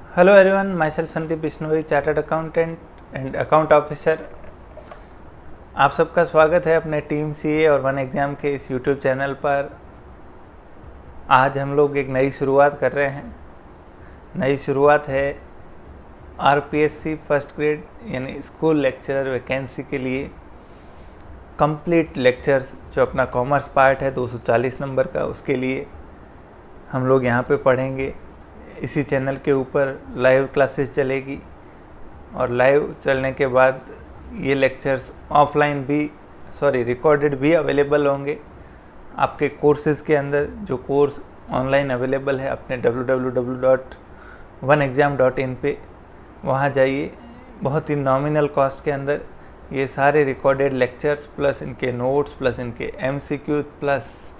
Hello everyone, myself Sandeep Bishnoi, chartered accountant and account officer. आप सबका स्वागत है अपने टीम सीए और वन एग्ज़ाम के इस यूट्यूब चैनल पर। आज हम लोग एक नई शुरुआत कर रहे हैं। नई शुरुआत है आरपीएससी फर्स्ट ग्रेड यानी स्कूल लेक्चरर वैकेंसी के लिए कंप्लीट लेक्चर्स, जो अपना कॉमर्स पार्ट है 240 नंबर का, उसके लिए हम लोग यहाँ पे पढ़ेंगे। इसी चैनल के ऊपर लाइव क्लासेस चलेगी और लाइव चलने के बाद ये लेक्चर्स ऑफलाइन भी रिकॉर्डेड भी अवेलेबल होंगे आपके कोर्सेज़ के अंदर। जो कोर्स ऑनलाइन अवेलेबल है अपने www.oneexam.in पे, वहाँ जाइए। बहुत ही नॉमिनल कॉस्ट के अंदर ये सारे रिकॉर्डेड लेक्चर्स प्लस इनके नोट्स प्लस इनके MCQ plus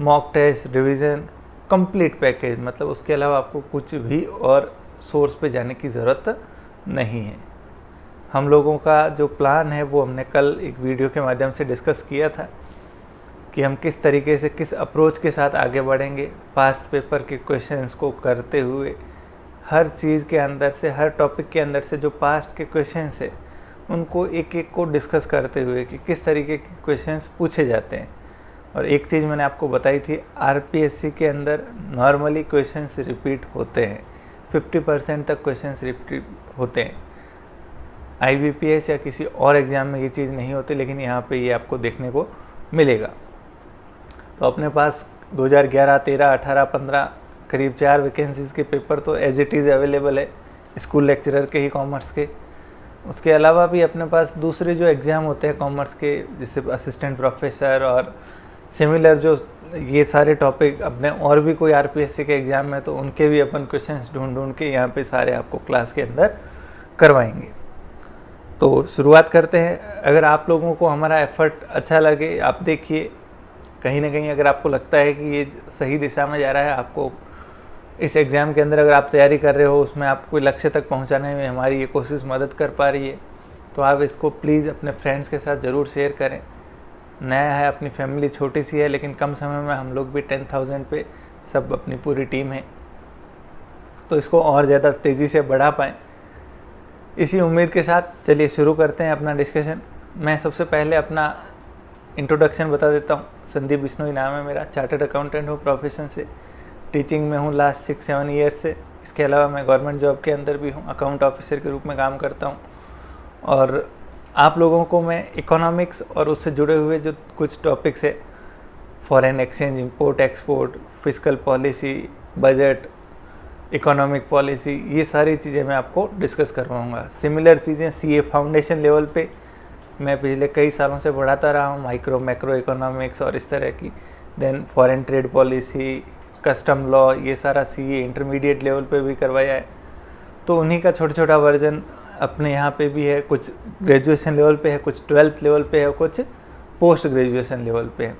mock test revision complete package, मतलब उसके अलावा आपको कुछ भी और सोर्स पे जाने की ज़रूरत नहीं है। हम लोगों का जो प्लान है वो हमने कल एक वीडियो के माध्यम से डिस्कस किया था कि हम किस तरीके से, किस अप्रोच के साथ आगे बढ़ेंगे। पास्ट पेपर के क्वेश्चंस को करते हुए हर चीज़ के अंदर से, हर टॉपिक के अंदर से जो पास्ट के क्वेश्चंस है उनको एक एक को डिस्कस करते हुए कि किस तरीके के क्वेश्चंस पूछे जाते हैं। और एक चीज़ मैंने आपको बताई थी, आरपीएससी के अंदर नॉर्मली क्वेश्चंस रिपीट होते हैं, 50% तक क्वेश्चंस रिपीट होते हैं। आईबीपीएस या किसी और एग्ज़ाम में ये चीज़ नहीं होती, लेकिन यहाँ पे ये आपको देखने को मिलेगा। तो अपने पास 2011, 13, 18, 15 करीब 4 वैकेंसीज़ के पेपर तो एज इट इज़ अवेलेबल है स्कूल लेक्चरर के ही, कॉमर्स के। उसके अलावा भी अपने पास दूसरे जो एग्ज़ाम होते हैं कॉमर्स के, जैसे असिस्टेंट प्रोफेसर और सिमिलर, जो ये सारे टॉपिक अपने और भी कोई आरपीएससी के एग्ज़ाम में, तो उनके भी अपन क्वेश्चंस ढूंढ के यहाँ पे सारे आपको क्लास के अंदर करवाएंगे। तो शुरुआत करते हैं। अगर आप लोगों को हमारा एफर्ट अच्छा लगे, आप देखिए कहीं ना कहीं अगर आपको लगता है कि ये सही दिशा में जा रहा है, आपको इस एग्ज़ाम के अंदर अगर आप तैयारी कर रहे हो, उसमें आपको लक्ष्य तक पहुँचाने में हमारी ये कोशिश मदद कर पा रही है, तो आप इसको प्लीज़ अपने फ्रेंड्स के साथ ज़रूर शेयर करें। नया है, अपनी फैमिली छोटी सी है, लेकिन कम समय में हम लोग भी 10,000 पे सब अपनी पूरी टीम है, तो इसको और ज़्यादा तेज़ी से बढ़ा पाएँ। इसी उम्मीद के साथ चलिए शुरू करते हैं अपना डिस्कशन। मैं सबसे पहले अपना इंट्रोडक्शन बता देता हूँ। संदीप बिश्नोई नाम है मेरा, चार्टर्ड अकाउंटेंट हूँ प्रोफेशन से, टीचिंग में हूँ लास्ट 6-7 ईयर्स से। इसके अलावा मैं गवर्नमेंट जॉब के अंदर भी हूँ, अकाउंट ऑफिसर के रूप में काम करता हूँ। और आप लोगों को मैं इकोनॉमिक्स और उससे जुड़े हुए जो कुछ टॉपिक्स है, foreign exchange, import export, fiscal policy, budget, economic policy, ये सारी चीज़ें मैं आपको डिस्कस करवाऊँगा। सिमिलर चीज़ें सीए फाउंडेशन लेवल पे मैं पिछले कई सालों से पढ़ाता रहा हूँ, माइक्रो मैक्रो इकोनॉमिक्स और इस तरह की। Then foreign trade policy, custom law, ये सारा सीए इंटरमीडिएट लेवल पे भी करवाया है। तो उन्हीं का छोटा छोटा वर्जन अपने यहाँ पे भी है, कुछ ग्रेजुएशन लेवल पे है, कुछ 12th लेवल पे है, कुछ पोस्ट ग्रेजुएशन लेवल पे है।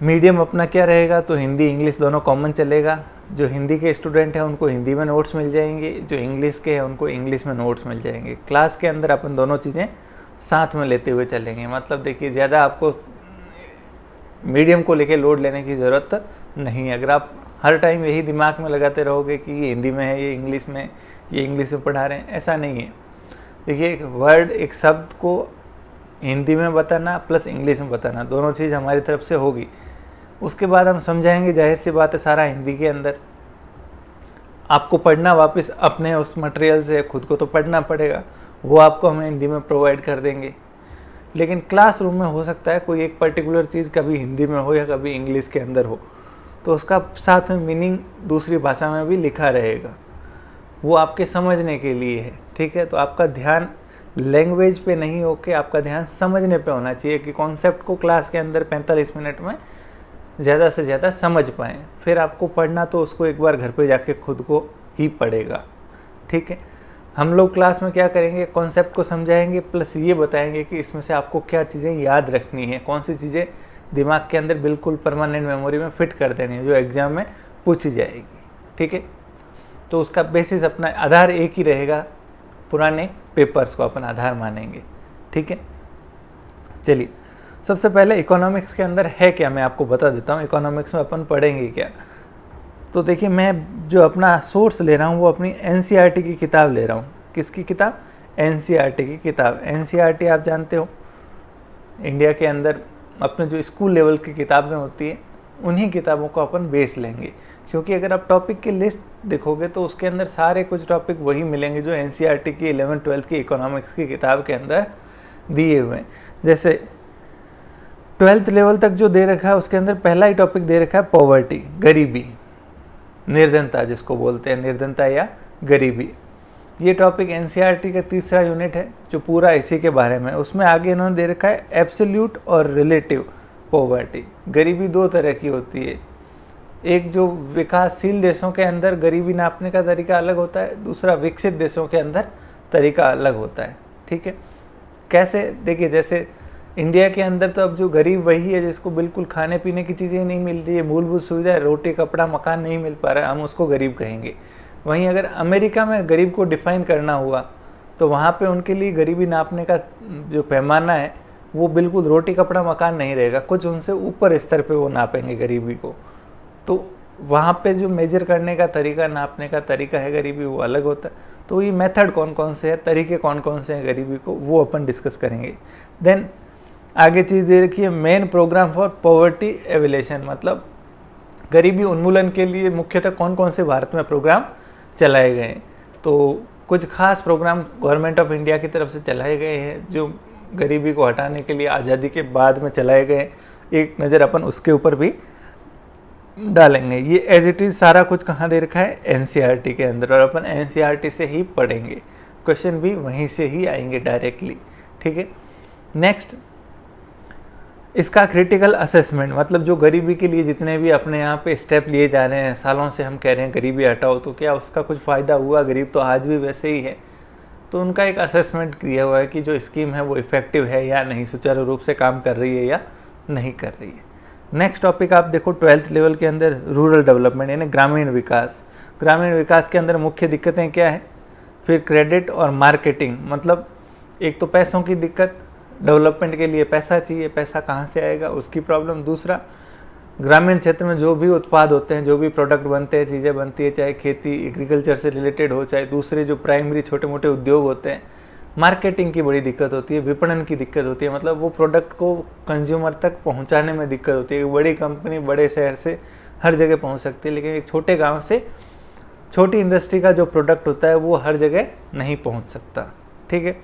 मीडियम अपना क्या रहेगा, तो हिंदी इंग्लिश दोनों कॉमन चलेगा। जो हिंदी के स्टूडेंट हैं उनको हिंदी में नोट्स मिल जाएंगे, जो इंग्लिश के हैं उनको इंग्लिश में नोट्स मिल जाएंगे। क्लास के अंदर अपन दोनों चीज़ें साथ में लेते हुए चलेंगे। मतलब देखिए, ज़्यादा आपको मीडियम को लेके लोड लेने की ज़रूरत नहीं है। अगर आप हर टाइम यही दिमाग में लगाते रहोगे कि ये हिंदी में है, ये इंग्लिश में, ये इंग्लिश में पढ़ा रहे हैं, ऐसा नहीं है। देखिए, एक वर्ड, एक शब्द को हिंदी में बताना प्लस इंग्लिश में बताना, दोनों चीज़ हमारी तरफ से होगी। उसके बाद हम समझाएंगे, जाहिर सी बात है, सारा हिंदी के अंदर। आपको पढ़ना वापस अपने उस मटेरियल से खुद को तो पढ़ना पड़ेगा, वो आपको हम हिंदी में प्रोवाइड कर देंगे। लेकिन क्लासरूम में हो सकता है कोई एक पर्टिकुलर चीज़ कभी हिंदी में हो या कभी इंग्लिश के अंदर हो, तो उसका साथ में मीनिंग दूसरी भाषा में भी लिखा रहेगा, वो आपके समझने के लिए है। ठीक है, तो आपका ध्यान लैंग्वेज पे नहीं होके आपका ध्यान समझने पे होना चाहिए कि कॉन्सेप्ट को क्लास के अंदर 45 मिनट में ज़्यादा से ज़्यादा समझ पाएँ। फिर आपको पढ़ना तो उसको एक बार घर पे जाके खुद को ही पड़ेगा। ठीक है, हम लोग क्लास में क्या करेंगे, कॉन्सेप्ट को समझाएंगे प्लस ये बताएंगे कि इसमें से आपको क्या चीज़ें याद रखनी है, कौन सी चीज़ें दिमाग के अंदर बिल्कुल परमानेंट मेमोरी में फिट कर देनी है, जो एग्ज़ाम में पूछी जाएगी। ठीक है, तो उसका बेसिस, अपना आधार एक ही रहेगा, पुराने पेपर्स को अपन आधार मानेंगे। ठीक है, चलिए सबसे पहले इकोनॉमिक्स के अंदर है क्या, मैं आपको बता देता हूँ। इकोनॉमिक्स में अपन पढ़ेंगे क्या, तो देखिए मैं जो अपना सोर्स ले रहा हूँ वो अपनी एनसीईआरटी की किताब ले रहा हूँ। किसकी किताब? एनसीईआरटी की किताब। एनसीईआरटी आप जानते हो इंडिया के अंदर अपने जो स्कूल लेवल की किताबें होती है उन्हीं किताबों को अपन बेस लेंगे, क्योंकि अगर आप टॉपिक की लिस्ट देखोगे तो उसके अंदर सारे कुछ टॉपिक वही मिलेंगे जो एनसीईआरटी की 11th-12th की इकोनॉमिक्स की किताब के अंदर दिए हुए हैं। जैसे 12th लेवल तक जो दे रखा है उसके अंदर पहला ही टॉपिक दे रखा है पॉवर्टी, गरीबी, निर्धनता जिसको बोलते हैं, निर्धनता या गरीबी। ये टॉपिक एनसीईआरटी का तीसरा यूनिट है जो पूरा इसी के बारे में। उसमें आगे इन्होंने दे रखा है एब्सोल्यूट और रिलेटिव पॉवर्टी। गरीबी दो तरह की होती है, एक जो विकासशील देशों के अंदर गरीबी नापने का तरीका अलग होता है, दूसरा विकसित देशों के अंदर तरीका अलग होता है। ठीक है, कैसे? देखिए जैसे इंडिया के अंदर तो अब जो गरीब वही है जिसको बिल्कुल खाने पीने की चीज़ें नहीं मिल रही है, मूलभूत सुविधाएं, रोटी कपड़ा मकान नहीं मिल पा रहा है, हम उसको गरीब कहेंगे। वहीं अगर अमेरिका में गरीब को डिफाइन करना हुआ तो वहाँ पे उनके लिए गरीबी नापने का जो पैमाना है वो बिल्कुल रोटी कपड़ा मकान नहीं रहेगा, कुछ उनसे ऊपर स्तर पे वो नापेंगे गरीबी को। तो वहाँ पे जो मेजर करने का तरीका, नापने का तरीका है गरीबी, वो अलग होता है। तो ये मेथड कौन कौन से हैं, तरीके कौन कौन से हैं गरीबी को, वो अपन डिस्कस करेंगे। देन आगे चीज़ दे रखी है मेन प्रोग्राम फॉर पॉवर्टी एविलेशन, मतलब गरीबी उन्मूलन के लिए मुख्यतः कौन कौन से भारत में प्रोग्राम चलाए गए। तो कुछ खास प्रोग्राम गवर्नमेंट ऑफ इंडिया की तरफ से चलाए गए हैं जो गरीबी को हटाने के लिए आज़ादी के बाद में चलाए गए। एक नज़र अपन उसके ऊपर भी डालेंगे। ये एज इट इज़ सारा कुछ कहाँ दे रखा है? एनसीईआरटी के अंदर, और अपन एनसीईआरटी से ही पढ़ेंगे, क्वेश्चन भी वहीं से ही आएंगे डायरेक्टली। ठीक है, नेक्स्ट इसका क्रिटिकल असेसमेंट, मतलब जो गरीबी के लिए जितने भी अपने यहाँ पे स्टेप लिए जा रहे हैं, सालों से हम कह रहे हैं गरीबी हटाओ, तो क्या उसका कुछ फ़ायदा हुआ? गरीब तो आज भी वैसे ही है। तो उनका एक असेसमेंट किया हुआ है कि जो स्कीम है वो इफ़ेक्टिव है या नहीं, सुचारू रूप से काम कर रही है या नहीं कर रही है। नेक्स्ट टॉपिक आप देखो 12th लेवल के अंदर रूरल डेवलपमेंट यानी ग्रामीण विकास। ग्रामीण विकास के अंदर मुख्य दिक्कतें क्या है? फिर क्रेडिट और मार्केटिंग, मतलब एक तो पैसों की दिक्कत, डेवलपमेंट के लिए पैसा चाहिए, पैसा कहाँ से आएगा उसकी प्रॉब्लम। दूसरा ग्रामीण क्षेत्र में जो भी उत्पाद होते हैं, जो भी प्रोडक्ट बनते हैं, चीज़ें बनती है, चाहे खेती एग्रीकल्चर से रिलेटेड हो, चाहे दूसरे जो प्राइमरी छोटे मोटे उद्योग होते हैं, मार्केटिंग की बड़ी दिक्कत होती है, विपणन की दिक्कत होती है, मतलब वो प्रोडक्ट को कंज्यूमर तक पहुंचाने में दिक्कत होती है। एक बड़ी कंपनी बड़े शहर से हर जगह पहुंच सकती है, लेकिन एक छोटे गांव से छोटी इंडस्ट्री का जो प्रोडक्ट होता है वो हर जगह नहीं पहुंच सकता। ठीक है,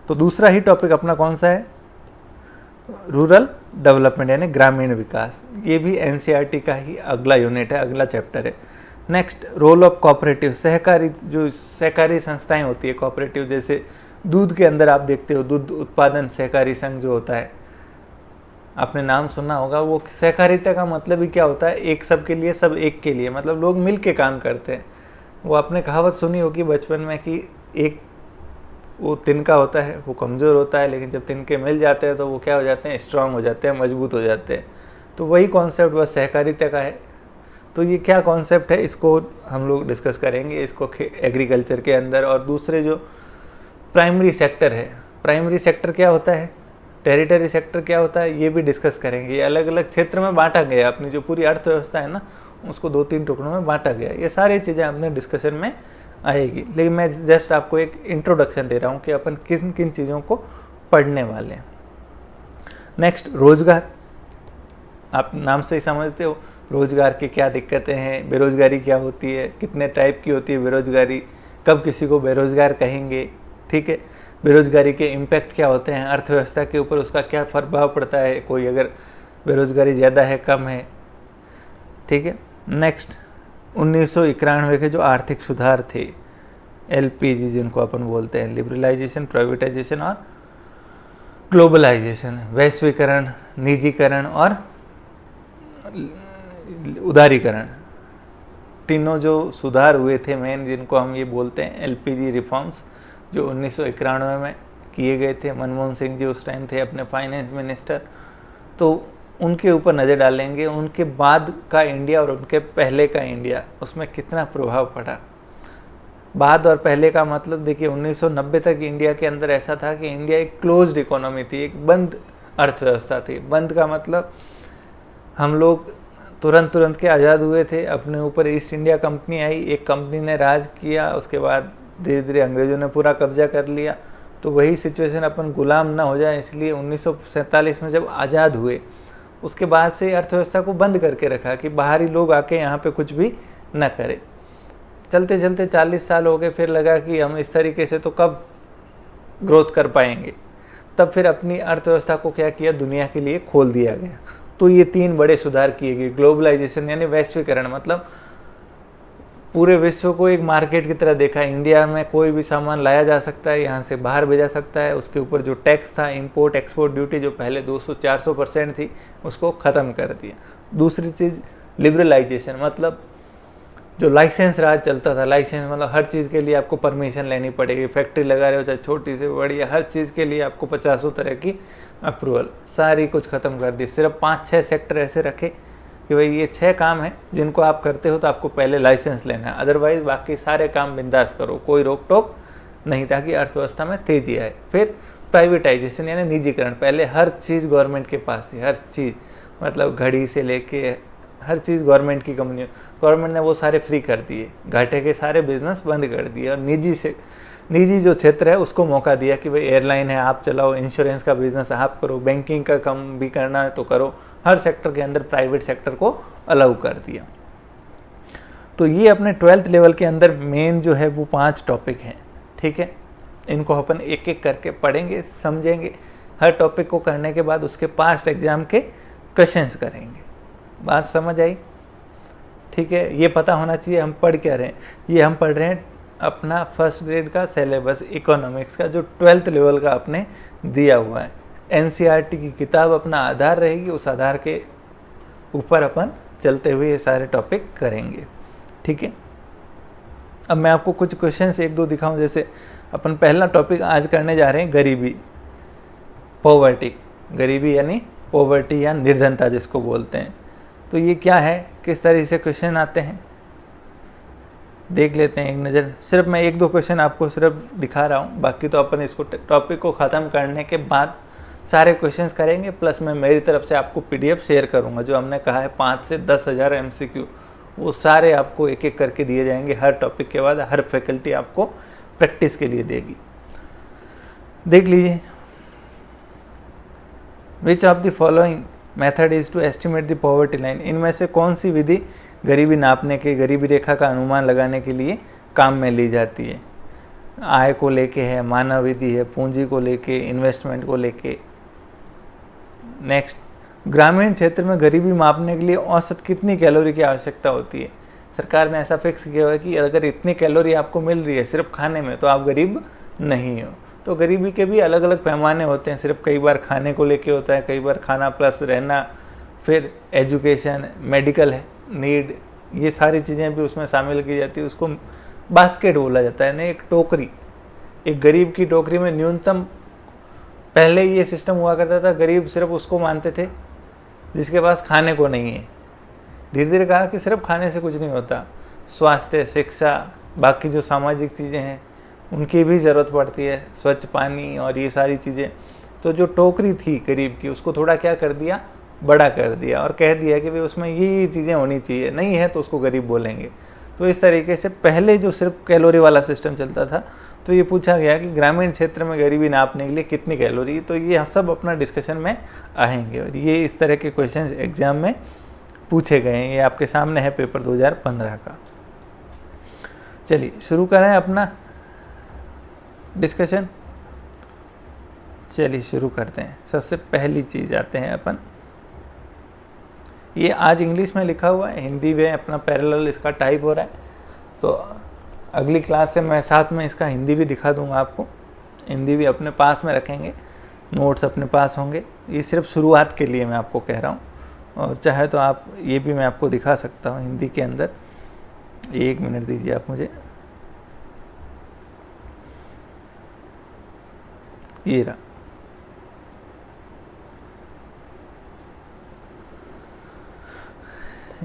तो दूसरा ही टॉपिक अपना कौन सा है? रूरल डेवलपमेंट यानी ग्रामीण विकास। ये भी एनसीईआरटी का ही अगला यूनिट है, अगला चैप्टर है। नेक्स्ट रोल ऑफ कोऑपरेटिव, सहकारी, जो सहकारी संस्थाएं होती है कोऑपरेटिव, जैसे दूध के अंदर आप देखते हो दूध उत्पादन सहकारी संघ जो होता है, आपने नाम सुना होगा। वो सहकारिता का मतलब ही क्या होता है? एक सब के लिए सब एक के लिए, मतलब लोग मिल के काम करते हैं। वो आपने कहावत सुनी होगी बचपन में कि एक वो तिनका होता है वो कमज़ोर होता है, लेकिन जब तिनके मिल जाते हैं तो वो क्या हो जाते हैं? स्ट्रांग हो जाते हैं, मजबूत हो जाते हैं। तो वही कॉन्सेप्ट बस सहकारिता का है। तो ये क्या कॉन्सेप्ट है इसको हम लोग डिस्कस करेंगे, इसको एग्रीकल्चर के अंदर। और दूसरे जो प्राइमरी सेक्टर है, प्राइमरी सेक्टर क्या होता है, टेरिटरी सेक्टर क्या होता है, ये भी डिस्कस करेंगे। ये अलग अलग क्षेत्र में बांटा गया, अपनी जो पूरी अर्थव्यवस्था है ना उसको 2-3 टुकड़ों में बांटा गया। ये सारी चीज़ें अपने डिस्कशन में आएगी, लेकिन मैं जस्ट आपको एक इंट्रोडक्शन दे रहा हूँ कि अपन किन किन चीज़ों को पढ़ने वाले हैं। नेक्स्ट रोजगार, आप नाम से ही समझते हो रोजगार की क्या दिक्कतें हैं, बेरोजगारी क्या होती है, कितने टाइप की होती है बेरोजगारी, कब किसी को बेरोजगार कहेंगे। ठीक है, बेरोजगारी के इम्पैक्ट क्या होते हैं अर्थव्यवस्था के ऊपर, उसका क्या प्रभाव पड़ता है, कोई अगर बेरोजगारी ज़्यादा है कम है। ठीक है, नेक्स्ट 1991 के जो आर्थिक सुधार थे, एलपीजी जिनको अपन बोलते हैं, लिबरलाइजेशन, प्राइवेटाइजेशन और ग्लोबलाइजेशन, वैश्वीकरण, निजीकरण और उदारीकरण, तीनों जो सुधार हुए थे मेन, जिनको हम ये बोलते हैं एलपीजी रिफॉर्म्स, जो 1991 में किए गए थे। मनमोहन सिंह जी उस टाइम थे अपने फाइनेंस मिनिस्टर, तो उनके ऊपर नज़र डालेंगे। उनके बाद का इंडिया और उनके पहले का इंडिया, उसमें कितना प्रभाव पड़ा। बाद और पहले का मतलब देखिए 1990 तक इंडिया के अंदर ऐसा था कि इंडिया एक क्लोज्ड इकोनॉमी थी, एक बंद अर्थव्यवस्था थी। बंद का मतलब हम लोग तुरंत के आज़ाद हुए थे, अपने ऊपर ईस्ट इंडिया कंपनी आई, एक कंपनी ने राज किया, उसके बाद धीरे धीरे अंग्रेज़ों ने पूरा कब्जा कर लिया। तो वही सिचुएशन अपन गुलाम ना हो जाए, इसलिए 1947 में जब आज़ाद हुए उसके बाद से अर्थव्यवस्था को बंद करके रखा कि बाहरी लोग आके यहाँ पे कुछ भी न करें। चलते चलते 40 साल हो गए, फिर लगा कि हम इस तरीके से तो कब ग्रोथ कर पाएंगे। तब फिर अपनी अर्थव्यवस्था को क्या किया, दुनिया के लिए खोल दिया गया। तो ये 3 बड़े सुधार किए गए। ग्लोबलाइजेशन यानी वैश्वीकरण, मतलब पूरे विश्व को एक मार्केट की तरह देखा। इंडिया में कोई भी सामान लाया जा सकता है, यहाँ से बाहर भेजा सकता है। उसके ऊपर जो टैक्स था, इंपोर्ट एक्सपोर्ट ड्यूटी जो पहले 200-400% थी, उसको ख़त्म कर दिया। दूसरी चीज़ लिबरलाइजेशन, मतलब जो लाइसेंस राज चलता था, लाइसेंस मतलब हर चीज़ के लिए आपको परमिशन लेनी पड़ेगी। फैक्ट्री लगा रहे हो चाहे छोटी से बड़ी, हर चीज़ के लिए आपको 50 तरह की अप्रूवल, सारी कुछ ख़त्म कर दी। सिर्फ 5-6 सेक्टर ऐसे रखे कि भाई ये 6 काम हैं जिनको आप करते हो तो आपको पहले लाइसेंस लेना है, अदरवाइज बाकी सारे काम बिंदास करो, कोई रोक टोक नहीं, ताकि अर्थव्यवस्था में तेजी आए। फिर प्राइवेटाइजेशन यानी निजीकरण, पहले हर चीज़ गवर्नमेंट के पास थी, हर चीज़, मतलब घड़ी से लेके हर चीज़ गवर्नमेंट की कंपनी, गवर्नमेंट ने वो सारे फ्री कर दिए, घाटे के सारे बिजनेस बंद कर दिए, और निजी जो क्षेत्र है उसको मौका दिया कि भाई एयरलाइन है आप चलाओ, इंश्योरेंस का बिजनेस आप करो, बैंकिंग का काम भी करना है तो करो। हर सेक्टर के अंदर प्राइवेट सेक्टर को अलाउ कर दिया। तो ये अपने 12th लेवल के अंदर मेन जो है वो 5 टॉपिक हैं, ठीक है। इनको अपन एक एक करके पढ़ेंगे, समझेंगे। हर टॉपिक को करने के बाद उसके पास्ट एग्जाम के क्वेश्चंस करेंगे। बात समझ आई, ठीक है। ये पता होना चाहिए हम पढ़ क्या रहे हैं। ये हम पढ़ रहे हैं अपना फर्स्ट ग्रेड का सिलेबस इकोनॉमिक्स का, जो 12th लेवल का आपने दिया हुआ है। एनसीईआरटी की किताब अपना आधार रहेगी, उस आधार के ऊपर अपन चलते हुए ये सारे टॉपिक करेंगे, ठीक है। अब मैं आपको कुछ क्वेश्चंस 1-2 दिखाऊं। जैसे अपन पहला टॉपिक आज करने जा रहे हैं गरीबी, पॉवर्टी। गरीबी यानी पॉवर्टी या निर्धनता जिसको बोलते हैं। तो ये क्या है, किस तरह से क्वेश्चन आते हैं, देख लेते हैं एक नज़र। सिर्फ मैं 1-2 क्वेश्चन आपको सिर्फ दिखा रहा हूँ, बाकी तो अपन इसको टॉपिक को ख़त्म करने के बाद सारे क्वेश्चंस करेंगे। प्लस मैं मेरी तरफ से आपको PDF शेयर करूँगा, जो हमने कहा है 5 से 10,000 MCQ, वो सारे आपको एक एक करके दिए जाएंगे। हर टॉपिक के बाद हर फैकल्टी आपको प्रैक्टिस के लिए देगी। देख लीजिए, which of the following method is to estimate the poverty line. इनमें से कौन सी विधि गरीबी नापने के, गरीबी रेखा का अनुमान लगाने के लिए काम में ली जाती है। आय को लेके है, मानव विधि है, पूंजी को लेके, इन्वेस्टमेंट को लेके। नेक्स्ट, ग्रामीण क्षेत्र में गरीबी मापने के लिए औसत कितनी कैलोरी की आवश्यकता होती है। सरकार ने ऐसा फिक्स किया हुआ है कि अगर इतनी कैलोरी आपको मिल रही है सिर्फ खाने में तो आप गरीब नहीं हो। तो गरीबी के भी अलग अलग पैमाने होते हैं, सिर्फ कई बार खाने को लेके होता है, कई बार खाना प्लस रहना, फिर एजुकेशन, मेडिकल नीड, ये सारी चीज़ें भी उसमें शामिल की जाती है। उसको बास्केट बोला जाता है, नहीं एक टोकरी। एक गरीब की टोकरी में न्यूनतम, पहले ये सिस्टम हुआ करता था, गरीब सिर्फ उसको मानते थे जिसके पास खाने को नहीं है। धीरे धीरे कहा कि सिर्फ खाने से कुछ नहीं होता, स्वास्थ्य, शिक्षा, बाकी जो सामाजिक चीज़ें हैं उनकी भी ज़रूरत पड़ती है, स्वच्छ पानी और ये सारी चीज़ें। तो जो टोकरी थी गरीब की, उसको थोड़ा क्या कर दिया, बड़ा कर दिया, और कह दिया कि भाई उसमें ये चीज़ें होनी चाहिए, नहीं है तो उसको गरीब बोलेंगे। तो इस तरीके से पहले जो सिर्फ कैलोरी वाला सिस्टम चलता था, तो ये पूछा गया कि ग्रामीण क्षेत्र में गरीबी नापने के लिए कितनी कैलोरी। तो ये सब अपना डिस्कशन में आएंगे, और ये इस तरह के क्वेश्चन एग्जाम में पूछे गए हैं। ये आपके सामने है पेपर 2015 का। चलिए शुरू करें अपना डिस्कशन। चलिए शुरू करते हैं। सबसे पहली चीज़ आते हैं अपन, ये आज इंग्लिश में लिखा हुआ है, हिंदी में अपना पैरेलल इसका टाइप हो रहा है। तो अगली क्लास से मैं साथ में इसका हिंदी भी दिखा दूंगा आपको। हिंदी भी अपने पास में रखेंगे, नोट्स अपने पास होंगे। ये सिर्फ शुरुआत के लिए मैं आपको कह रहा हूँ, और चाहे तो आप ये भी मैं आपको दिखा सकता हूँ हिंदी के अंदर। 1 मिनट दीजिए आप मुझे। ये रहा,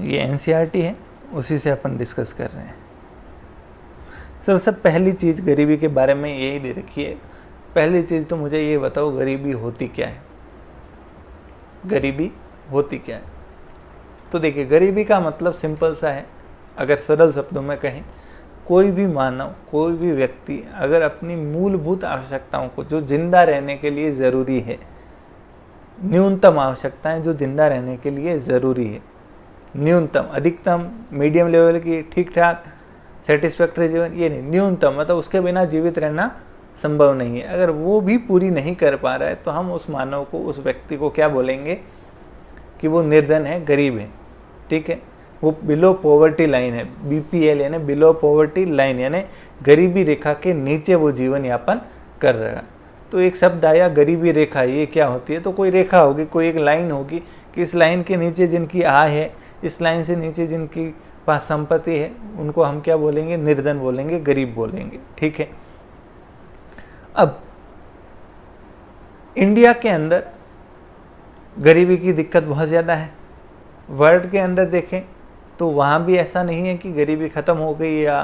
ये एनसीईआरटी है, उसी से अपन डिस्कस कर रहे हैं। सबसे पहली चीज़ गरीबी के बारे में यही दे रखी है। पहली चीज़ तो मुझे ये बताओ, गरीबी होती क्या है, गरीबी होती क्या है। तो देखिए गरीबी का मतलब सिंपल सा है, अगर सरल शब्दों में कहें, कोई भी मानव, कोई भी व्यक्ति अगर अपनी मूलभूत आवश्यकताओं को, जो जिंदा रहने के लिए ज़रूरी है, न्यूनतम आवश्यकताएं जो जिंदा रहने के लिए ज़रूरी है, न्यूनतम, अधिकतम, मीडियम लेवल की, ठीक ठाक, सेटिस्फैक्ट्री जीवन, ये नहीं, न्यूनतम, मतलब उसके बिना जीवित रहना संभव नहीं है। अगर वो भी पूरी नहीं कर पा रहा है तो हम उस मानव को, उस व्यक्ति को क्या बोलेंगे कि वो निर्धन है, गरीब है, ठीक है, वो बिलो पॉवर्टी लाइन है, BPL यानी बिलो पॉवर्टी लाइन, यानी गरीबी रेखा के नीचे वो जीवन यापन कर रहा है। तो एक शब्द आया गरीबी रेखा, ये क्या होती है? तो कोई रेखा होगी, कोई एक लाइन होगी कि इस लाइन के नीचे जिनकी आय है, इस लाइन से नीचे जिनकी पास संपत्ति है, उनको हम क्या बोलेंगे? निर्धन बोलेंगे, गरीब बोलेंगे, ठीक है। अब इंडिया के अंदर गरीबी की दिक्कत बहुत ज़्यादा है। वर्ल्ड के अंदर देखें तो वहाँ भी ऐसा नहीं है कि गरीबी ख़त्म हो गई या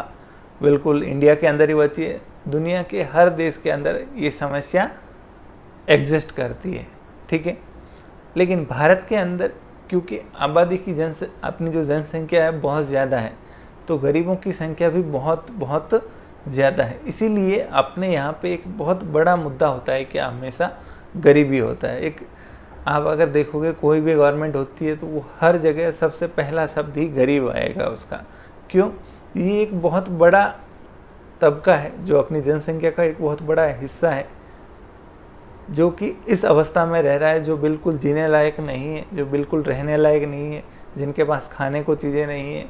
बिल्कुल इंडिया के अंदर ही बची है। दुनिया के हर देश के अंदर ये समस्या एग्जिस्ट करती है, ठीक है। लेकिन भारत के अंदर क्योंकि आबादी की अपनी जो जनसंख्या है बहुत ज़्यादा है, तो गरीबों की संख्या भी बहुत बहुत ज़्यादा है। इसीलिए अपने यहाँ पे एक बहुत बड़ा मुद्दा होता है कि हमेशा गरीबी होता है। एक आप अगर देखोगे कोई भी गवर्नमेंट होती है तो वो हर जगह सबसे पहला शब्द ही गरीब आएगा उसका। क्यों? ये एक बहुत बड़ा तबका है जो अपनी जनसंख्या का एक बहुत बड़ा हिस्सा है, जो कि इस अवस्था में रह रहा है, जो बिल्कुल जीने लायक नहीं है, जो बिल्कुल रहने लायक नहीं है, जिनके पास खाने को चीज़ें नहीं है।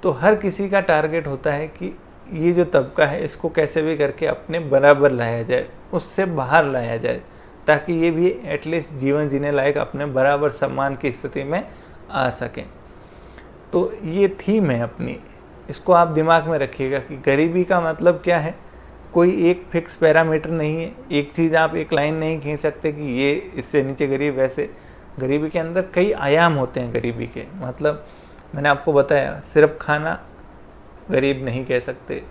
तो हर किसी का टारगेट होता है कि ये जो तबका है इसको कैसे भी करके अपने बराबर लाया जाए, उससे बाहर लाया जाए, ताकि ये भी एटलीस्ट जीवन जीने लायक अपने बराबर सम्मान की स्थिति में आ सकें। तो ये थीम है अपनी, इसको आप दिमाग में रखिएगा कि गरीबी का मतलब क्या है। कोई एक फिक्स पैरामीटर नहीं है, एक चीज़ आप एक लाइन नहीं खींच सकते कि ये इससे नीचे गरीब, वैसे गरीबी के अंदर कई आयाम होते हैं। गरीबी के मतलब मैंने आपको बताया, सिर्फ खाना गरीब नहीं कह सकते,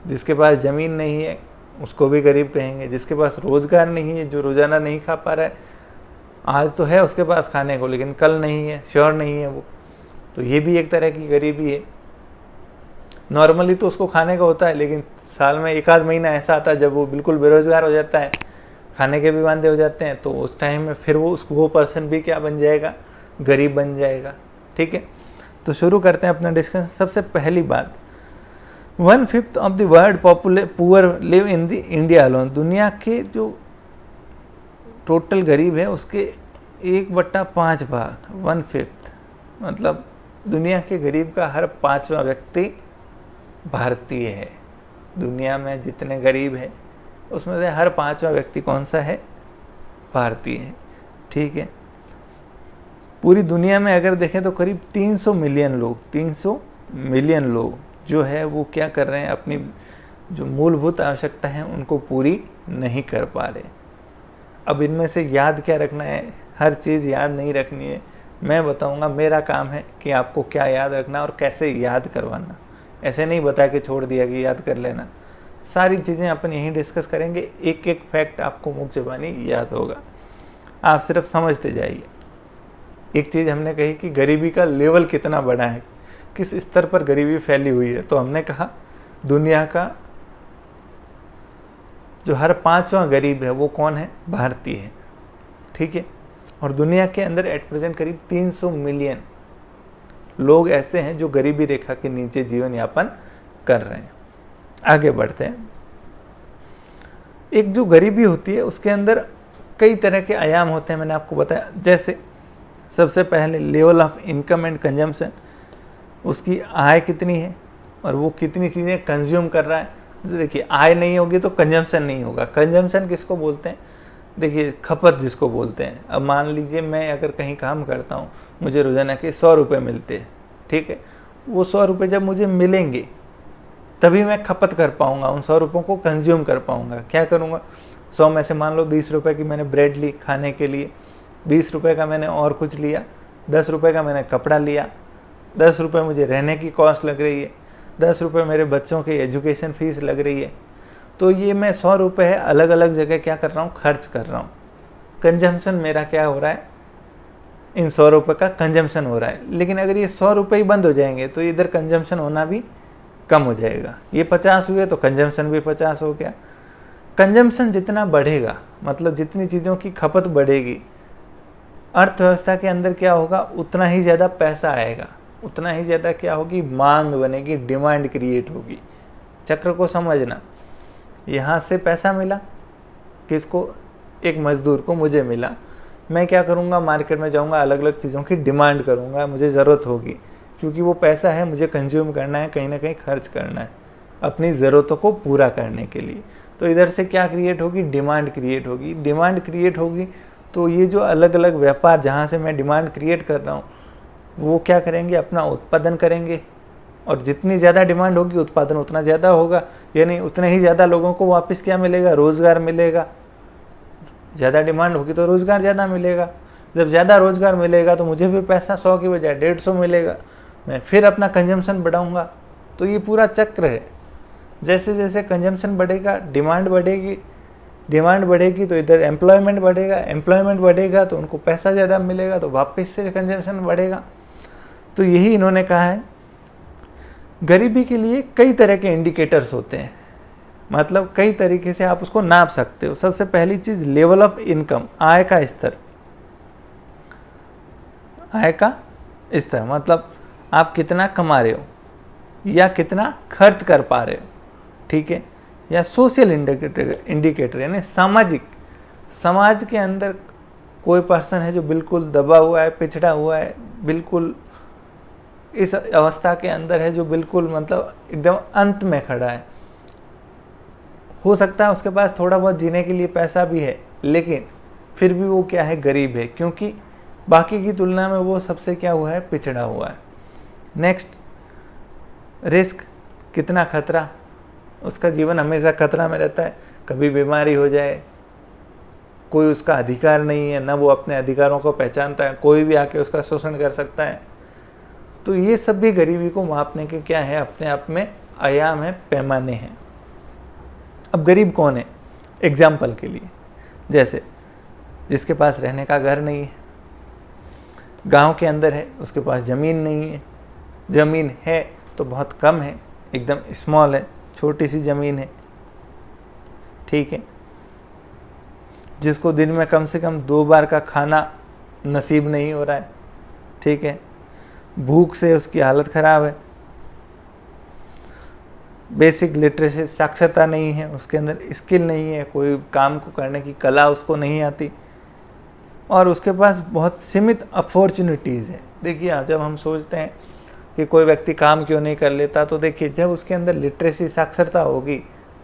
जिसके पास ज़मीन नहीं है उसको भी गरीब कहेंगे, जिसके पास रोज़गार नहीं है, जो रोज़ाना नहीं खा पा रहा है, आज तो है उसके पास खाने को लेकिन कल नहीं है, श्योर नहीं है वो, तो ये भी एक तरह की गरीबी है। नॉर्मली तो उसको खाने का होता है, लेकिन साल में एक आध महीना ऐसा आता है जब वो बिल्कुल बेरोज़गार हो जाता है, खाने के भी वांदे हो जाते हैं, तो उस टाइम में फिर वो पर्सन भी क्या बन जाएगा? गरीब बन जाएगा, ठीक है। तो शुरू करते हैं अपना डिस्कशन। सबसे पहली बात, 1/5 of the world poor live in the India alone. दुनिया के जो टोटल गरीब है उसके 1/5 भाग, 1/5, मतलब दुनिया के गरीब का हर 5वां व्यक्ति भारतीय है। दुनिया में जितने गरीब हैं उसमें से हर 5वां व्यक्ति कौन सा है? भारतीय है, ठीक है। पूरी दुनिया में अगर देखें तो करीब 300 मिलियन लोग जो है वो क्या कर रहे हैं? अपनी जो मूलभूत आवश्यकता है उनको पूरी नहीं कर पा रहे। अब इनमें से याद क्या रखना है? हर चीज़ याद नहीं रखनी है, मैं बताऊंगा। मेरा काम है कि आपको क्या याद रखना और कैसे याद करवाना। ऐसे नहीं बता के छोड़ दिया कि याद कर लेना। सारी चीज़ें अपन यहीं डिस्कस करेंगे, एक एक फैक्ट आपको मुँह ज़बानी याद होगा, आप सिर्फ समझते जाइए। एक चीज़ हमने कही कि गरीबी का लेवल कितना बड़ा है, किस स्तर पर गरीबी फैली हुई है। तो हमने कहा दुनिया का जो हर 5वां गरीब है वो कौन है? भारतीय है, ठीक है। और दुनिया के अंदर एट प्रेजेंट करीब 300 मिलियन लोग ऐसे हैं जो गरीबी रेखा के नीचे जीवन यापन कर रहे हैं। आगे बढ़ते हैं। एक जो गरीबी होती है उसके अंदर कई तरह के आयाम होते हैं, मैंने आपको बताया। जैसे सबसे पहले level of income and consumption, उसकी आय कितनी है और वो कितनी चीज़ें कंज्यूम कर रहा है। देखिए आय नहीं होगी तो कंजम्पशन नहीं होगा। कंजम्पशन किसको बोलते हैं? देखिए खपत जिसको बोलते हैं। अब मान लीजिए मैं अगर कहीं काम करता हूँ, मुझे रोज़ाना के 100 रुपये मिलते हैं, ठीक है। वो 100 रुपये जब मुझे मिलेंगे तभी मैं खपत कर पाऊँगा, उन 100 रुपयों को कंज्यूम कर पाऊँगा। क्या करूँगा? 100 में से मान लो 20 रुपये की मैंने ब्रेड ली खाने के लिए, 20 रुपये का मैंने और कुछ लिया, 10 रुपये का मैंने कपड़ा लिया, 10 रुपये मुझे रहने की कॉस्ट लग रही है, 10 रुपये मेरे बच्चों की एजुकेशन फ़ीस लग रही है। तो ये मैं 100 रुपये अलग अलग जगह क्या कर रहा हूँ? खर्च कर रहा हूँ। कंजम्पशन मेरा क्या हो रहा है? इन 100 रुपये का कंजम्पशन हो रहा है, लेकिन अगर ये 100 रुपये ही बंद हो जाएंगे तो इधर कंजम्पशन होना भी कम हो जाएगा। ये 50 हुए तो कंजम्पशन भी 50 हो गया। कंजम्पशन जितना बढ़ेगा, मतलब जितनी चीज़ों की खपत बढ़ेगी, अर्थव्यवस्था के अंदर क्या होगा, उतना ही ज़्यादा पैसा आएगा, उतना ही ज़्यादा क्या होगी, मांग बनेगी, डिमांड क्रिएट होगी। चक्र को समझना, यहाँ से पैसा मिला किसको, एक मजदूर को, मुझे मिला, मैं क्या करूँगा, मार्केट में जाऊँगा, अलग अलग चीज़ों की डिमांड करूँगा, मुझे ज़रूरत होगी, क्योंकि वो पैसा है, मुझे कंज्यूम करना है, कहीं ना कहीं खर्च करना है अपनी ज़रूरतों को पूरा करने के लिए। तो इधर से क्या क्रिएट होगी, डिमांड क्रिएट होगी। डिमांड क्रिएट होगी तो ये जो अलग अलग व्यापार जहाँ से मैं डिमांड क्रिएट कर रहा हूँ, वो क्या करेंगे, अपना उत्पादन करेंगे, और जितनी ज़्यादा डिमांड होगी उत्पादन उतना ज़्यादा होगा, यानी उतने ही ज़्यादा लोगों को वापस क्या मिलेगा, रोज़गार मिलेगा। ज़्यादा डिमांड होगी तो रोज़गार ज़्यादा मिलेगा, जब ज़्यादा रोज़गार मिलेगा तो मुझे भी पैसा 100 की बजाय 150 मिलेगा, मैं फिर अपना कंजम्पशन बढ़ाऊँगा। तो ये पूरा चक्र है। जैसे जैसे कंजम्पशन बढ़ेगा, डिमांड बढ़ेगी, डिमांड बढ़ेगी तो इधर एम्प्लॉयमेंट बढ़ेगा, एम्प्लॉयमेंट बढ़ेगा तो उनको पैसा ज़्यादा मिलेगा, तो वापस से कंजम्पशन बढ़ेगा। तो यही इन्होंने कहा है, गरीबी के लिए कई तरह के इंडिकेटर्स होते हैं, मतलब कई तरीके से आप उसको नाप सकते हो। सबसे पहली चीज़ लेवल ऑफ इनकम, आय का स्तर। आय का स्तर मतलब आप कितना कमा रहे हो या कितना खर्च कर पा रहे हो, ठीक है। या सोशल इंडिकेटर यानी सामाजिक, समाज के अंदर कोई पर्सन है जो बिल्कुल दबा हुआ है, पिछड़ा हुआ है, बिल्कुल इस अवस्था के अंदर है जो बिल्कुल मतलब एकदम अंत में खड़ा है। हो सकता है उसके पास थोड़ा बहुत जीने के लिए पैसा भी है, लेकिन फिर भी वो क्या है, गरीब है, क्योंकि बाकी की तुलना में वो सबसे क्या हुआ है, पिछड़ा हुआ है। नेक्स्ट, रिस्क, कितना खतरा, उसका जीवन हमेशा खतरा में रहता है, कभी बीमारी हो जाए, कोई उसका अधिकार नहीं है, ना वो अपने अधिकारों को पहचानता है, कोई भी आके उसका शोषण कर सकता है। तो ये सब भी गरीबी को मापने के क्या है, अपने आप में आयाम है, पैमाने हैं। अब गरीब कौन है, एग्जाम्पल के लिए, जैसे जिसके पास रहने का घर नहीं है, गांव के अंदर है, उसके पास ज़मीन नहीं है, ज़मीन है तो बहुत कम है, एकदम स्मॉल है, छोटी सी ज़मीन है, ठीक है। जिसको दिन में कम से कम 2 बार का खाना नसीब नहीं हो रहा है, ठीक है। भूख से उसकी हालत ख़राब है, बेसिक लिटरेसी, साक्षरता नहीं है, उसके अंदर स्किल नहीं है, कोई काम को करने की कला उसको नहीं आती, और उसके पास बहुत सीमित अपॉर्चुनिटीज़ है। देखिए, जब हम सोचते हैं कि कोई व्यक्ति काम क्यों नहीं कर लेता, तो देखिए जब उसके अंदर लिटरेसी, साक्षरता होगी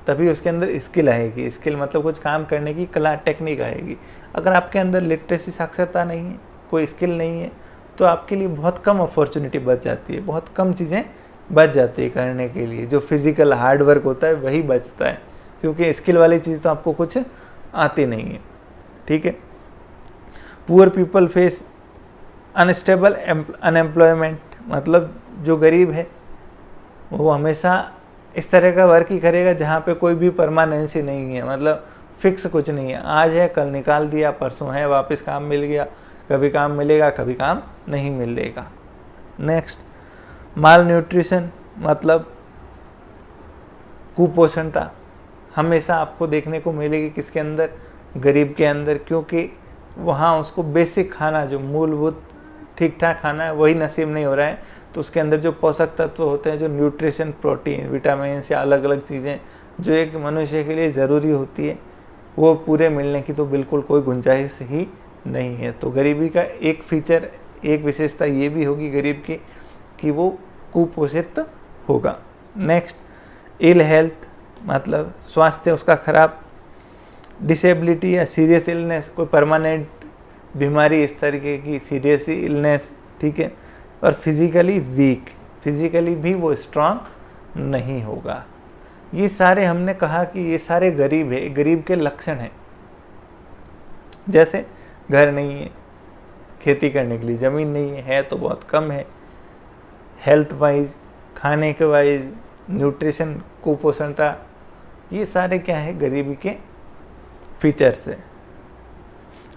तभी उसके अंदर स्किल आएगी। स्किल मतलब कुछ काम करने की कला, टेक्निक आएगी। अगर आपके अंदर लिटरेसी, साक्षरता नहीं है, कोई स्किल नहीं है, तो आपके लिए बहुत कम अपॉर्चुनिटी बच जाती है, बहुत कम चीज़ें बच जाती है करने के लिए। जो फिजिकल हार्ड वर्क होता है वही बचता है, क्योंकि स्किल वाली चीज़ तो आपको कुछ आती नहीं है, ठीक है। Poor people face unstable unemployment, मतलब जो गरीब है वो हमेशा इस तरह का वर्क ही करेगा जहाँ पे कोई भी परमानेंसी नहीं है, मतलब फिक्स कुछ नहीं है, आज है कल निकाल दिया, परसों है वापस काम मिल गया, कभी काम मिलेगा कभी काम नहीं मिलेगा। नेक्स्ट, माल न्यूट्रिशन, मतलब कुपोषणता हमेशा आपको देखने को मिलेगी किसके अंदर, गरीब के अंदर, क्योंकि वहाँ उसको बेसिक खाना, जो मूलभूत ठीक ठाक खाना है वही नसीब नहीं हो रहा है। तो उसके अंदर जो पोषक तत्व होते हैं, जो न्यूट्रिशन, प्रोटीन, विटामिन या अलग अलग चीज़ें जो एक मनुष्य के लिए ज़रूरी होती है, वो पूरे मिलने की तो बिल्कुल कोई गुंजाइश ही नहीं है। तो गरीबी का एक फीचर, एक विशेषता ये भी होगी गरीब की कि वो कुपोषित होगा। नेक्स्ट, इल हेल्थ, मतलब स्वास्थ्य उसका खराब, डिसेबिलिटी या सीरियस इलनेस, कोई परमानेंट बीमारी, इस तरीके की सीरियस इलनेस, ठीक है। और फिज़िकली वीक, फिज़िकली भी वो स्ट्रांग नहीं होगा। ये सारे हमने कहा कि ये सारे गरीब है, गरीब के लक्षण हैं। जैसे घर नहीं है, खेती करने के लिए ज़मीन नहीं है तो बहुत कम है, हेल्थ वाइज, खाने के वाइज, न्यूट्रिशन, कुपोषणता, ये सारे क्या है, गरीबी के फीचर्स है।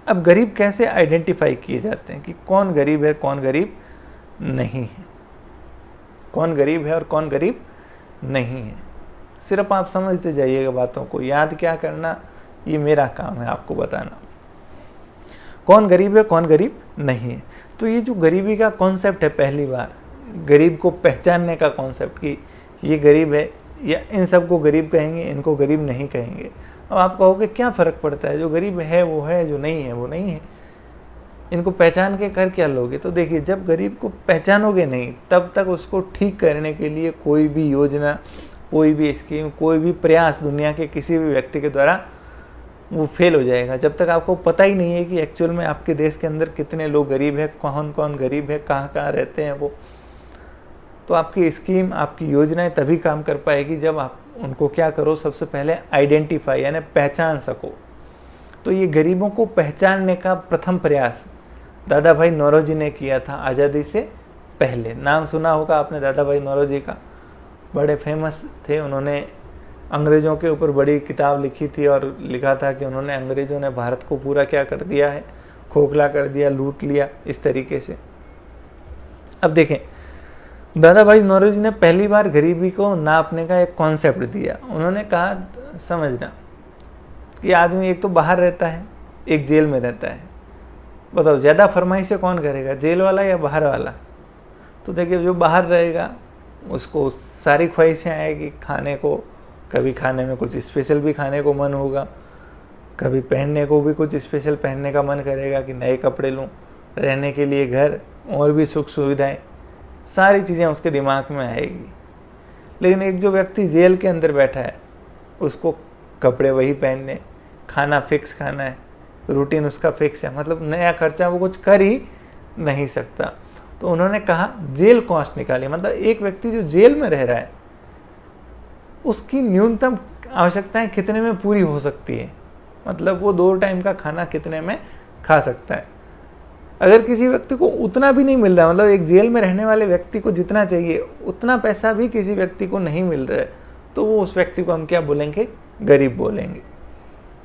अब गरीब कैसे आइडेंटिफाई किए जाते हैं कि कौन गरीब है कौन गरीब नहीं है, कौन गरीब है और कौन गरीब नहीं है। सिर्फ आप समझते जाइएगा बातों को, याद क्या करना ये मेरा काम है आपको बताना, कौन गरीब है कौन गरीब नहीं है। तो ये जो गरीबी का कॉन्सेप्ट है, पहली बार गरीब को पहचानने का कॉन्सेप्ट कि ये गरीब है या इन सबको गरीब कहेंगे इनको गरीब नहीं कहेंगे। अब आप कहोगे क्या फ़र्क पड़ता है, जो गरीब है वो है, जो नहीं है वो नहीं है, इनको पहचान के कर क्या लोगे। तो देखिए, जब गरीब को पहचानोगे नहीं तब तक उसको ठीक करने के लिए कोई भी योजना, कोई भी स्कीम, कोई भी प्रयास दुनिया के किसी भी व्यक्ति के द्वारा वो फेल हो जाएगा। जब तक आपको पता ही नहीं है कि एक्चुअल में आपके देश के अंदर कितने लोग गरीब हैं, कौन कौन गरीब है, कहाँ कहाँ रहते हैं वो, तो आपकी स्कीम, आपकी योजनाएं तभी काम कर पाएगी जब आप उनको क्या करो, सबसे पहले आइडेंटिफाई यानी पहचान सको। तो ये गरीबों को पहचानने का प्रथम प्रयास दादा भाई नौरोजी ने किया था आज़ादी से पहले। नाम सुना होगा आपने दादा भाई नौरोजी का, बड़े फेमस थे। उन्होंने अंग्रेज़ों के ऊपर बड़ी किताब लिखी थी और लिखा था कि उन्होंने, अंग्रेज़ों ने भारत को पूरा क्या कर दिया है, खोखला कर दिया, लूट लिया, इस तरीके से। अब देखें, दादा भाई नौरोजी ने पहली बार गरीबी को नापने का एक कॉन्सेप्ट दिया। उन्होंने कहा, समझना कि आदमी एक तो बाहर रहता है, एक जेल में रहता है, बताओ ज़्यादा फरमाइशें कौन करेगा, जेल वाला या बाहर वाला। तो देखिए, जो बाहर रहेगा उसको सारी ख्वाहिशें आएगी खाने को, कभी खाने में कुछ स्पेशल भी खाने को मन होगा, कभी पहनने को भी कुछ स्पेशल पहनने का मन करेगा कि नए कपड़े लूँ, रहने के लिए घर और भी सुख सुविधाएं, सारी चीज़ें उसके दिमाग में आएगी। लेकिन एक जो व्यक्ति जेल के अंदर बैठा है, उसको कपड़े वही पहनने, खाना फिक्स खाना है, रूटीन उसका फिक्स है, मतलब नया खर्चा वो कुछ कर ही नहीं सकता। तो उन्होंने कहा जेल कॉस्ट निकालिए, मतलब एक व्यक्ति जो जेल में रह रहा है उसकी न्यूनतम आवश्यकताएं कितने में पूरी हो सकती है, मतलब वो 2 टाइम का खाना कितने में खा सकता है। अगर किसी व्यक्ति को उतना भी नहीं मिल रहा, मतलब एक जेल में रहने वाले व्यक्ति को जितना चाहिए उतना पैसा भी किसी व्यक्ति को नहीं मिल रहा है, तो वो उस व्यक्ति को हम क्या बोलेंगे, गरीब बोलेंगे।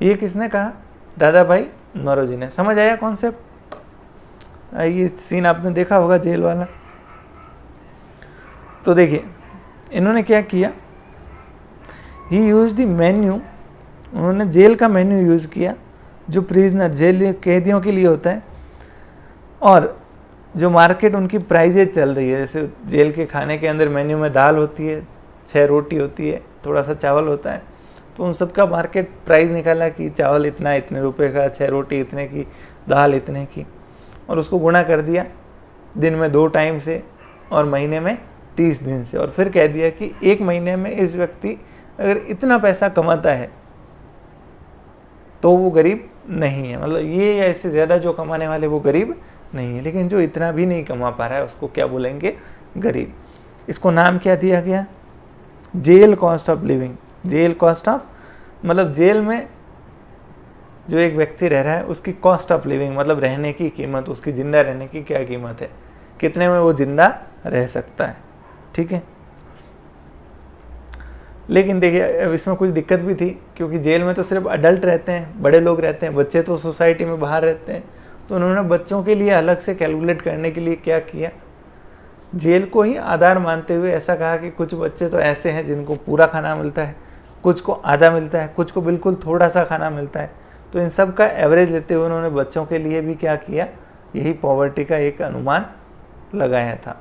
ये किसने कहा, दादा भाई नौरोजी ने। समझ आया कॉन्सेप्ट? ये सीन आपने देखा होगा जेल वाला। तो देखिए, इन्होंने क्या किया, ही यूज द मेन्यू, उन्होंने जेल का मेन्यू यूज़ किया जो प्रिजनर, जेल कैदियों के लिए होता है, और जो मार्केट उनकी प्राइजेज चल रही है। जैसे जेल के खाने के अंदर मेन्यू में दाल होती है, 6 रोटी होती है, थोड़ा सा चावल होता है, तो उन सब का मार्केट प्राइस निकाला कि चावल इतना, इतने रुपए का, 6 रोटी इतने की, दाल इतने की, और उसको गुणा कर दिया दिन में 2 टाइम से और महीने में 30 दिन से, और फिर कह दिया कि 1 महीने में इस व्यक्ति अगर इतना पैसा कमाता है तो वो गरीब नहीं है, मतलब ये या इससे ज़्यादा जो कमाने वाले वो गरीब नहीं है। लेकिन जो इतना भी नहीं कमा पा रहा है उसको क्या बोलेंगे, गरीब। इसको नाम क्या दिया गया, jail cost of living. Jail cost of, मतलब जेल में जो एक व्यक्ति रह रहा है उसकी कॉस्ट ऑफ लिविंग, मतलब रहने की कीमत, उसकी ज़िंदा रहने की क्या कीमत है, कितने में वो ज़िंदा रह सकता है। ठीक है, लेकिन देखिए अब इसमें कुछ दिक्कत भी थी, क्योंकि जेल में तो सिर्फ अडल्ट रहते हैं, बड़े लोग रहते हैं, बच्चे तो सोसाइटी में बाहर रहते हैं। तो उन्होंने बच्चों के लिए अलग से कैलकुलेट करने के लिए क्या किया, जेल को ही आधार मानते हुए ऐसा कहा कि कुछ बच्चे तो ऐसे हैं जिनको पूरा खाना मिलता है, कुछ को आधा मिलता है, कुछ को बिल्कुल थोड़ा सा खाना मिलता है। तो इन सब का एवरेज लेते हुए उन्होंने बच्चों के लिए भी क्या किया, यही पॉवर्टी का एक अनुमान लगाया था।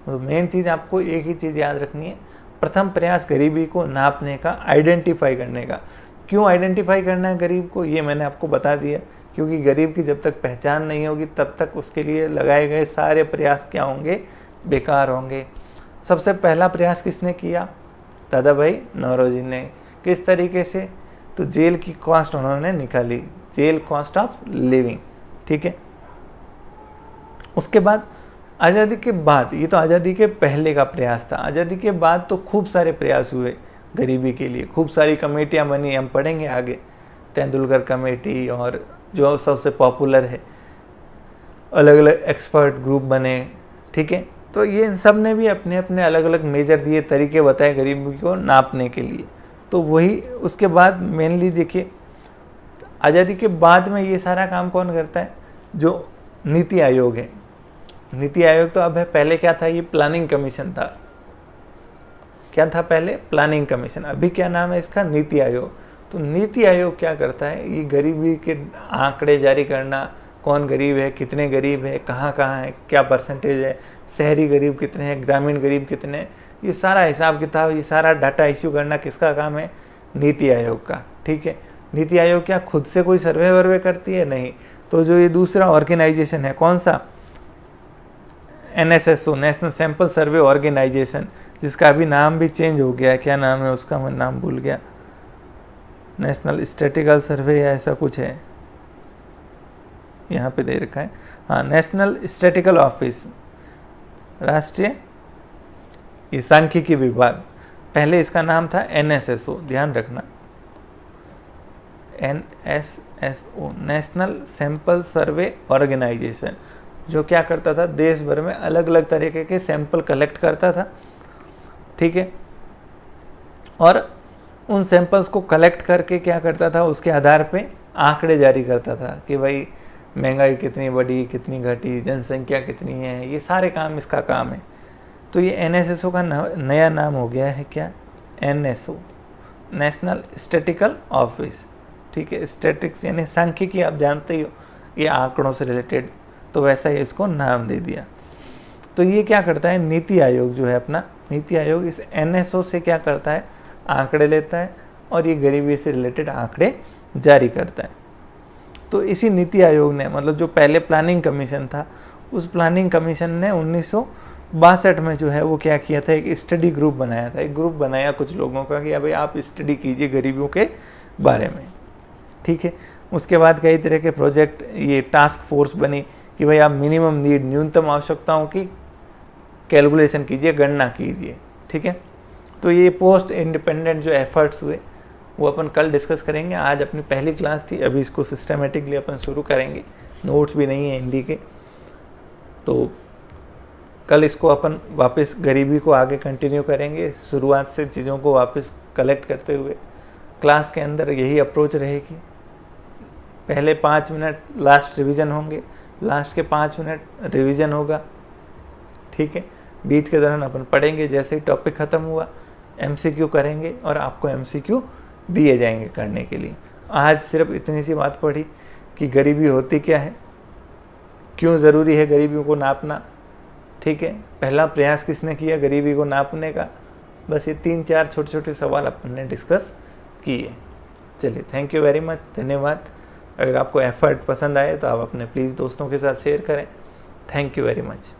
तो मेन चीज़ आपको एक ही चीज़ याद रखनी है, प्रथम प्रयास गरीबी को नापने का, आइडेंटिफाई करने का। क्यों आइडेंटिफाई करना है गरीब को, ये मैंने आपको बता दिया, क्योंकि गरीब की जब तक पहचान नहीं होगी तब तक उसके लिए लगाए गए सारे प्रयास क्या होंगे, बेकार होंगे। सबसे पहला प्रयास किसने किया, दादा भाई नौरोजी ने। किस तरीके से, तो जेल की कॉस्ट उन्होंने निकाली, जेल कॉस्ट ऑफ लिविंग। ठीक है, उसके बाद आज़ादी के बाद, ये तो आज़ादी के पहले का प्रयास था, आज़ादी के बाद तो खूब सारे प्रयास हुए गरीबी के लिए, खूब सारी कमेटियाँ बनी, हम पढ़ेंगे आगे, तेंदुलकर कमेटी और जो सबसे पॉपुलर है, अलग अलग एक्सपर्ट ग्रुप बने। ठीक है, तो ये इन सब ने भी अपने अपने अलग अलग मेजर दिए, तरीके बताए गरीबी को नापने के लिए। तो वही उसके बाद मेनली देखिए आज़ादी के बाद में ये सारा काम कौन करता है? जो नीति आयोग है। नीति आयोग तो अब है, पहले क्या था? ये प्लानिंग कमीशन था। क्या था पहले? Planning commission. अभी क्या नाम है इसका? नीति आयोग। तो नीति आयोग क्या करता है? ये गरीबी के आंकड़े जारी करना, कौन गरीब है, कितने गरीब है, कहाँ कहाँ है, क्या परसेंटेज है, शहरी गरीब कितने हैं, ग्रामीण गरीब कितने हैं, ये सारा हिसाब किताब, ये सारा डाटा इश्यू करना किसका काम है? नीति आयोग का। ठीक है। नीति आयोग क्या खुद से कोई सर्वे वर्वे करती है? नहीं। तो जो ये दूसरा ऑर्गेनाइजेशन है, कौन सा? NSSO, national sample survey organization, जिसका अभी नाम भी चेंज हो गया है। क्या नाम है उसका? मैं नाम भूल गया। नेशनल स्टैटिस्टिकल सर्वे या ऐसा कुछ है, यहाँ पे दे रखा है। हाँ, नेशनल स्टैटिस्टिकल ऑफिस, राष्ट्रीय ये सांख्यिकी विभाग। पहले इसका नाम था NSSO, ध्यान रखना, NSSO, national sample survey organization, जो क्या करता था? देश भर में अलग अलग तरीके के सैंपल कलेक्ट करता था। ठीक है। और उन सैंपल्स को कलेक्ट करके क्या करता था? उसके आधार पे आंकड़े जारी करता था कि भाई महंगाई कितनी बढ़ी, कितनी घटी, जनसंख्या कितनी है, ये सारे काम इसका काम है। तो ये NSSO का नया नाम हो गया है क्या? NSO, national statistical office. ठीक है। स्टैटिक्स यानी सांख्यिकी, आप जानते ही हो, ये आंकड़ों से रिलेटेड, तो वैसा ही इसको नाम दे दिया। तो ये क्या करता है? नीति आयोग जो है अपना, नीति आयोग इस NSO से क्या करता है? आंकड़े लेता है और ये गरीबी से रिलेटेड आंकड़े जारी करता है। तो इसी नीति आयोग ने, मतलब जो पहले प्लानिंग कमीशन था, उस प्लानिंग कमीशन ने 1962 में जो है वो क्या किया था? एक स्टडी ग्रुप बनाया था। एक ग्रुप बनाया कुछ लोगों का कि अभी आप स्टडी कीजिए गरीबियों के बारे में। ठीक है। उसके बाद कई तरह के प्रोजेक्ट, ये टास्क फोर्स बनी कि भाई आप मिनिमम नीड, न्यूनतम आवश्यकताओं की कैलकुलेशन कीजिए, गणना कीजिए। ठीक है। तो ये पोस्ट इंडिपेंडेंट जो एफर्ट्स हुए वो अपन कल डिस्कस करेंगे। आज अपनी पहली क्लास थी, अभी इसको सिस्टमेटिकली अपन शुरू करेंगे। नोट्स भी नहीं है हिंदी के, तो कल इसको अपन वापस गरीबी को आगे कंटिन्यू करेंगे, शुरुआत से चीज़ों को वापस कलेक्ट करते हुए। क्लास के अंदर यही अप्रोच रहेगी। पहले 5 मिनट लास्ट रिवीजन होंगे, लास्ट के 5 मिनट रिवीजन होगा। ठीक है। बीच के दौरान अपन पढ़ेंगे, जैसे ही टॉपिक ख़त्म हुआ MCQ करेंगे और आपको MCQ दिए जाएंगे करने के लिए। आज सिर्फ इतनी सी बात पढ़ी कि गरीबी होती क्या है, क्यों ज़रूरी है गरीबी को नापना। ठीक है। पहला प्रयास किसने किया गरीबी को नापने का? बस ये 3-4 छोटे छोटे सवाल अपन ने डिस्कस किए। चलिए, थैंक यू वेरी मच, धन्यवाद। अगर आपको एफर्ट पसंद आए तो आप अपने प्लीज़ दोस्तों के साथ शेयर करें। Thank you very much.